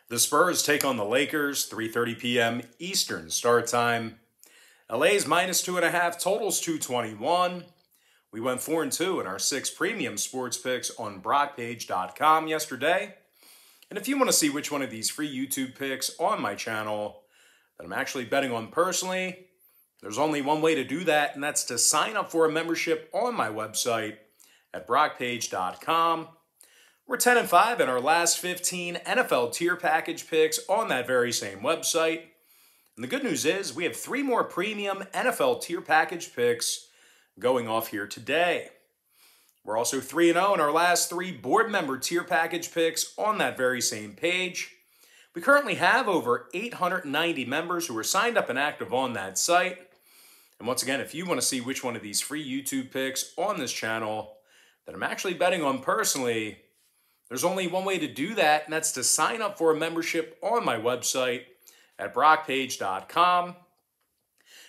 The Spurs take on the Lakers, 3:30 p.m. Eastern start time. LA's -2.5, totals 221. We went 4-2 in our 6 premium sports picks on BrockPage.com yesterday. And if you want to see which one of these free YouTube picks on my channel that I'm actually betting on personally, there's only one way to do that, and that's to sign up for a membership on my website at BrockPage.com. We're 10-5 in our last 15 NFL tier package picks on that very same website. And the good news is we have 3 more premium NFL tier package picks going off here today. We're also 3-0 in our last 3 board member tier package picks on that very same page. We currently have over 890 members who are signed up and active on that site. And once again, if you want to see which one of these free YouTube picks on this channel that I'm actually betting on personally, there's only one way to do that, and that's to sign up for a membership on my website at BrockPage.com.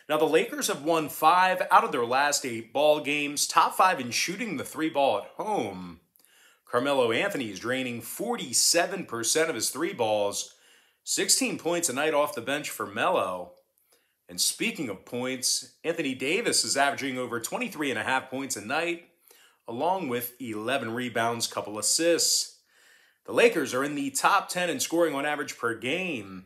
Now, the Lakers have won 5 out of their last 8 ball games, top 5 in shooting the 3-ball at home. Carmelo Anthony is draining 47% of his 3 balls, 16 points a night off the bench for Melo. And speaking of points, Anthony Davis is averaging over 23.5 points a night, along with 11 rebounds, couple assists. The Lakers are in the top 10 in scoring on average per game.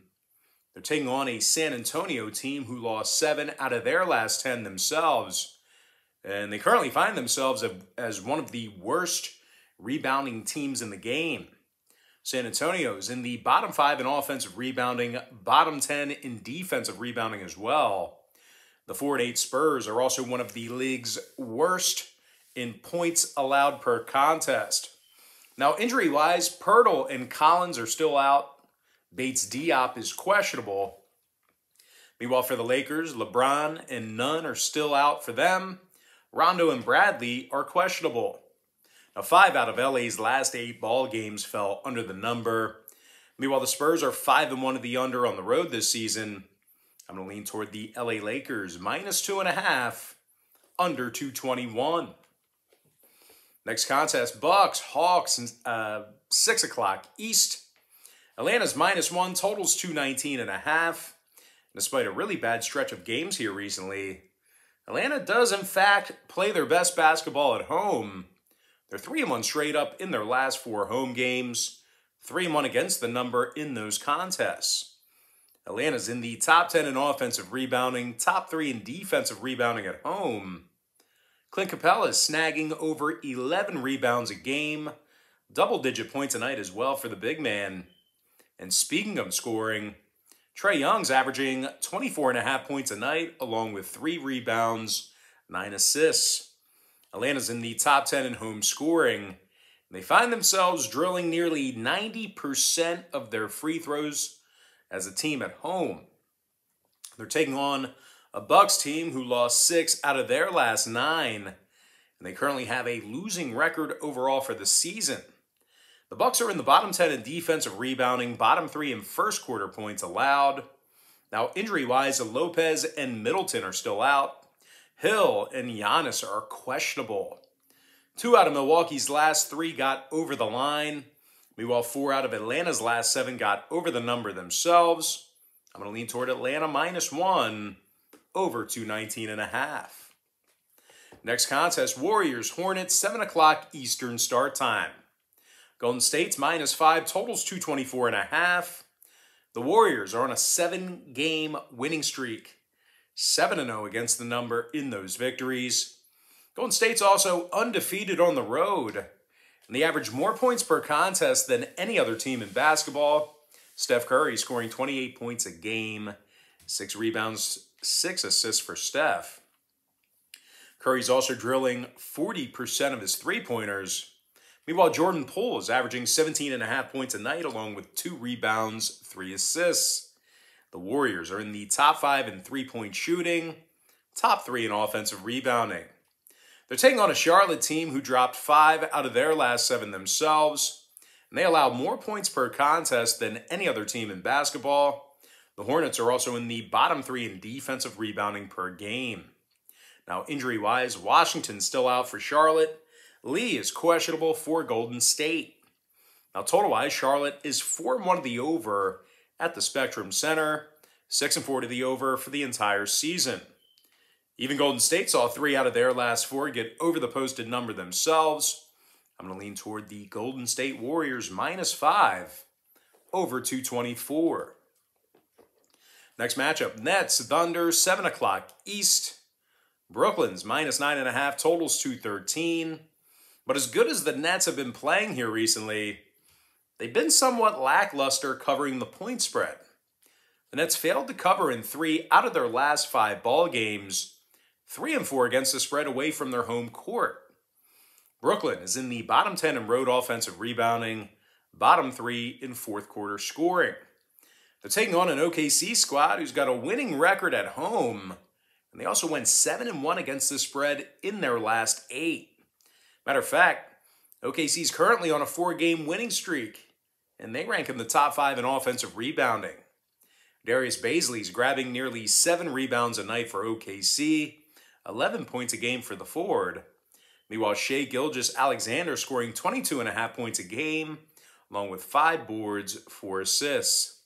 They're taking on a San Antonio team who lost 7 out of their last 10 themselves. And they currently find themselves as one of the worst rebounding teams in the game. San Antonio is in the bottom 5 in offensive rebounding, bottom 10 in defensive rebounding as well. The 4-8 Spurs are also one of the league's worst in points allowed per contest. Now, injury-wise, Pirtle and Collins are still out. Bates Diop is questionable. Meanwhile, for the Lakers, LeBron and Nunn are still out for them. Rondo and Bradley are questionable. Now, 5 out of LA's last 8 ball games fell under the number. Meanwhile, the Spurs are 5-1 of the under on the road this season. I'm going to lean toward the LA Lakers, -2.5, under 221. Next contest, Bucks, Hawks, 6 o'clock East. Atlanta's -1, totals 219.5. Despite a really bad stretch of games here recently, Atlanta does in fact play their best basketball at home. They're 3-1 straight up in their last 4 home games, 3-1 against the number in those contests. Atlanta's in the top 10 in offensive rebounding, top 3 in defensive rebounding at home. Clint Capella is snagging over 11 rebounds a game, double-digit points a night as well for the big man. And speaking of scoring, Trae Young's averaging 24.5 points a night, along with 3 rebounds, 9 assists. Atlanta's in the top 10 in home scoring, and they find themselves drilling nearly 90% of their free throws as a team at home. They're taking on a Bucks team who lost 6 out of their last 9, and they currently have a losing record overall for the season. The Bucks are in the bottom 10 in defensive rebounding, bottom 3 in first quarter points allowed. Now, injury-wise, Lopez and Middleton are still out. Hill and Giannis are questionable. 2 out of Milwaukee's last 3 got over the line. Meanwhile, 4 out of Atlanta's last 7 got over the number themselves. I'm going to lean toward Atlanta -1, over 219.5. Next contest, Warriors, Hornets, 7 o'clock Eastern start time. Golden State's -5, totals 224.5. The Warriors are on a 7-game winning streak, 7-0 against the number in those victories. Golden State's also undefeated on the road, and they average more points per contest than any other team in basketball. Steph Curry scoring 28 points a game, 6 rebounds, 6 assists for Steph. Curry's also drilling 40% of his 3-pointers. Meanwhile, Jordan Poole is averaging 17.5 points a night, along with 2 rebounds, 3 assists. The Warriors are in the top 5 in 3-point shooting, top 3 in offensive rebounding. They're taking on a Charlotte team who dropped 5 out of their last 7 themselves, and they allow more points per contest than any other team in basketball. The Hornets are also in the bottom 3 in defensive rebounding per game. Now, injury-wise, Washington's still out for Charlotte. Lee is questionable for Golden State. Now, total-wise, Charlotte is 4-1 to the over at the Spectrum Center, 6-4 to the over for the entire season. Even Golden State saw 3 out of their last 4 get over the posted number themselves. I'm going to lean toward the Golden State Warriors -5 over 224. Next matchup, Nets, Thunder, 7 o'clock East. Brooklyn's -9.5, totals 213. But as good as the Nets have been playing here recently, they've been somewhat lackluster covering the point spread. The Nets failed to cover in 3 out of their last 5 ball games, 3-4 against the spread away from their home court. Brooklyn is in the bottom 10 in road offensive rebounding, bottom 3 in fourth quarter scoring. They're taking on an OKC squad who's got a winning record at home, and they also went 7-1 against the spread in their last 8. Matter of fact, OKC's currently on a 4-game winning streak, and they rank in the top 5 in offensive rebounding. Darius Bazley's grabbing nearly 7 rebounds a night for OKC, 11 points a game for the forward. Meanwhile, Shai Gilgeous-Alexander scoring 22.5 points a game, along with 5 boards, 4 assists.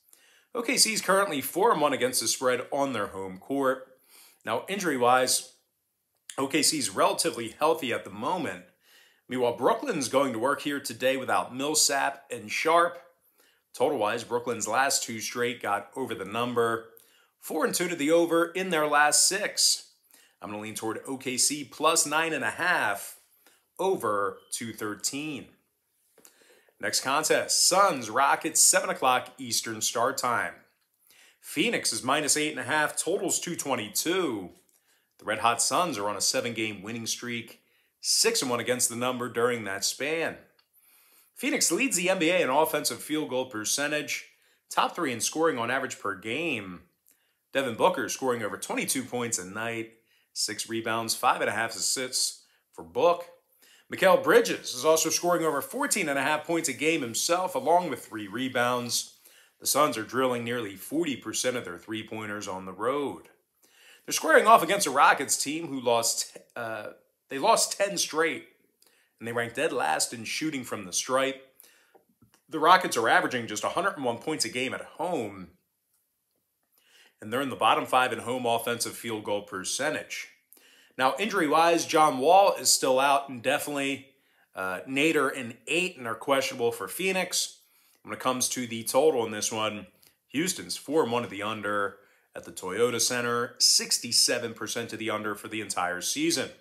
OKC's currently 4-1 against the spread on their home court. Now, injury-wise, OKC's relatively healthy at the moment. Meanwhile, Brooklyn's going to work here today without Millsap and Sharp. Total-wise, Brooklyn's last 2 straight got over the number. 4-2 to the over in their last 6. I'm going to lean toward OKC +9.5 over 213. Next contest, Suns, Rockets, 7 o'clock Eastern start time. Phoenix is -8.5, totals 222. The Red Hot Suns are on a 7-game winning streak, 6-1 against the number during that span. Phoenix leads the NBA in offensive field goal percentage, top 3 in scoring on average per game. Devin Booker scoring over 22 points a night, 6 rebounds, 5.5 assists for Book. Mikal Bridges is also scoring over 14.5 points a game himself, along with 3 rebounds. The Suns are drilling nearly 40% of their three-pointers on the road. They're squaring off against a Rockets team who lost 10 straight, and they rank dead last in shooting from the stripe. The Rockets are averaging just 101 points a game at home, and they're in the bottom 5 in home offensive field goal percentage. Now, injury-wise, John Wall is still out indefinitely. Nader and Ayton are questionable for Phoenix. When it comes to the total in this one, Houston's 4-1 to the under at the Toyota Center, 67% to the under for the entire season.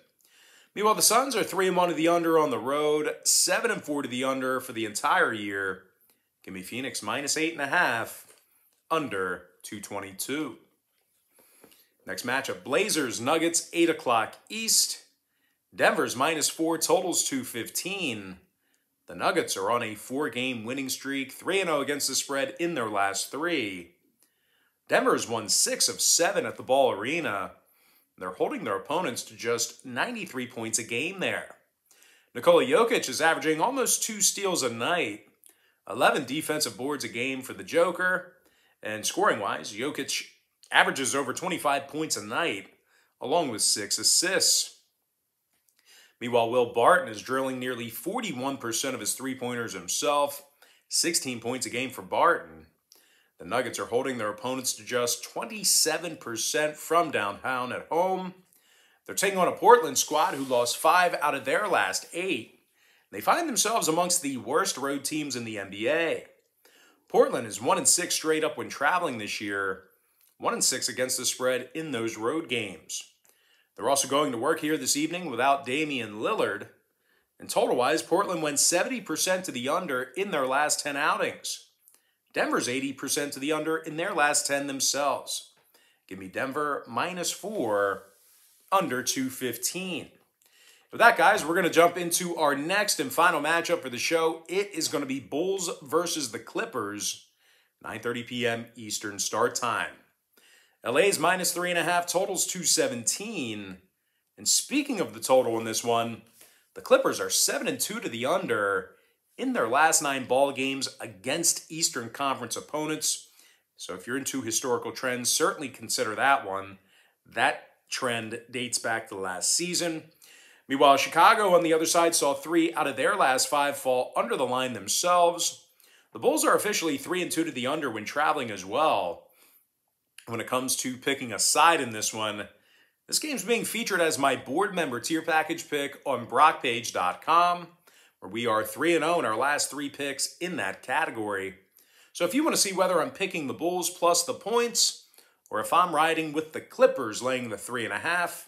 Meanwhile, the Suns are 3-1 to the under on the road, 7-4 to the under for the entire year. Give me Phoenix -8.5, under 222. Next matchup, Blazers, Nuggets, 8 o'clock East. Denver's -4, totals 215. The Nuggets are on a 4-game winning streak, 3-0 against the spread in their last 3. Denver's won 6 of 7 at the Ball Arena. They're holding their opponents to just 93 points a game there. Nikola Jokic is averaging almost 2 steals a night, 11 defensive boards a game for the Joker, and scoring-wise, Jokic averages over 25 points a night, along with 6 assists. Meanwhile, Will Barton is drilling nearly 41% of his three-pointers himself, 16 points a game for Barton. The Nuggets are holding their opponents to just 27% from downtown at home. They're taking on a Portland squad who lost 5 out of their last 8. They find themselves amongst the worst road teams in the NBA. Portland is 1-6 straight up when traveling this year, 1-6 against the spread in those road games. They're also going to work here this evening without Damian Lillard. And total-wise, Portland went 70% to the under in their last 10 outings. Denver's 80% to the under in their last 10 themselves. Give me Denver -4, under 215. With that, guys, we're going to jump into our next and final matchup for the show. It is going to be Bulls versus the Clippers, 9:30 p.m. Eastern start time. LA's -3.5, totals 217. And speaking of the total in this one, the Clippers are 7-2 to the under in their last 9 ball games against Eastern Conference opponents. So if you're into historical trends, certainly consider that one. That trend dates back to last season. Meanwhile, Chicago on the other side saw 3 out of their last 5 fall under the line themselves. The Bulls are officially 3-2 to the under when traveling as well. When it comes to picking a side in this one, this game's being featured as my board member tier package pick on BrockPage.com, where we are 3-0 in our last 3 picks in that category. So if you want to see whether I'm picking the Bulls plus the points, or if I'm riding with the Clippers laying the 3.5,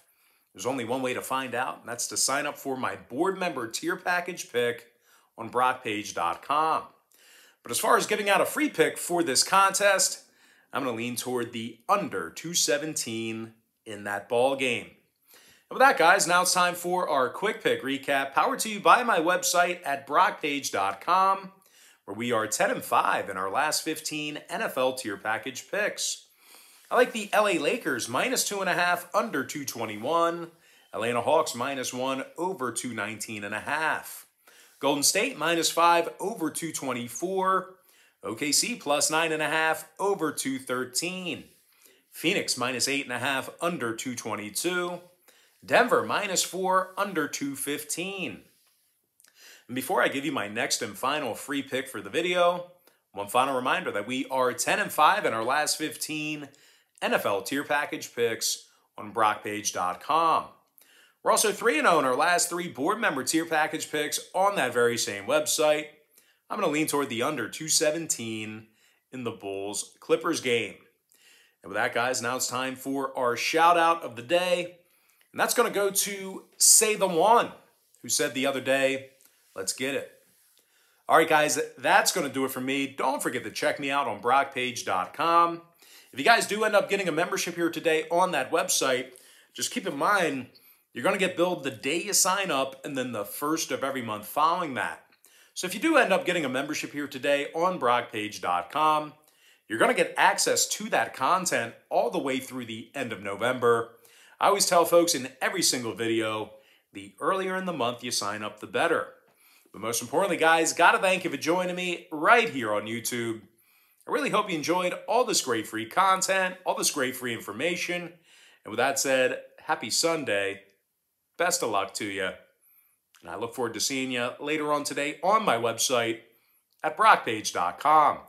there's only one way to find out, and that's to sign up for my board member tier package pick on BrockPage.com. But as far as giving out a free pick for this contest, I'm going to lean toward the under 217 in that ball game. And with that, guys, now it's time for our quick pick recap, powered to you by my website at BrockPage.com, where we are 10-5 in our last 15 NFL tier package picks. I like the LA Lakers minus 2.5 under 221. Atlanta Hawks -1 over 219.5. Golden State -5 over 224. OKC plus 9.5 over 213. Phoenix -8.5 under 222. Denver -4 under 215. And before I give you my next and final free pick for the video, one final reminder that we are 10-5 in our last 15 NFL tier package picks on BrockPage.com. We're also 3-0 in our last 3 board member tier package picks on that very same website. I'm going to lean toward the under 217 in the Bulls-Clippers game. And with that, guys, now it's time for our shout-out of the day. And that's going to go to Say the One, who said the other day, let's get it. All right, guys, that's going to do it for me. Don't forget to check me out on BrockPage.com. If you guys do end up getting a membership here today on that website, just keep in mind, you're going to get billed the day you sign up and then the first of every month following that. So if you do end up getting a membership here today on BrockPage.com, you're going to get access to that content all the way through the end of November. I always tell folks in every single video, the earlier in the month you sign up, the better. But most importantly, guys, got to thank you for joining me right here on YouTube. I really hope you enjoyed all this great free content, all this great free information. And with that said, happy Sunday. Best of luck to you. And I look forward to seeing you later on today on my website at BrockPage.com.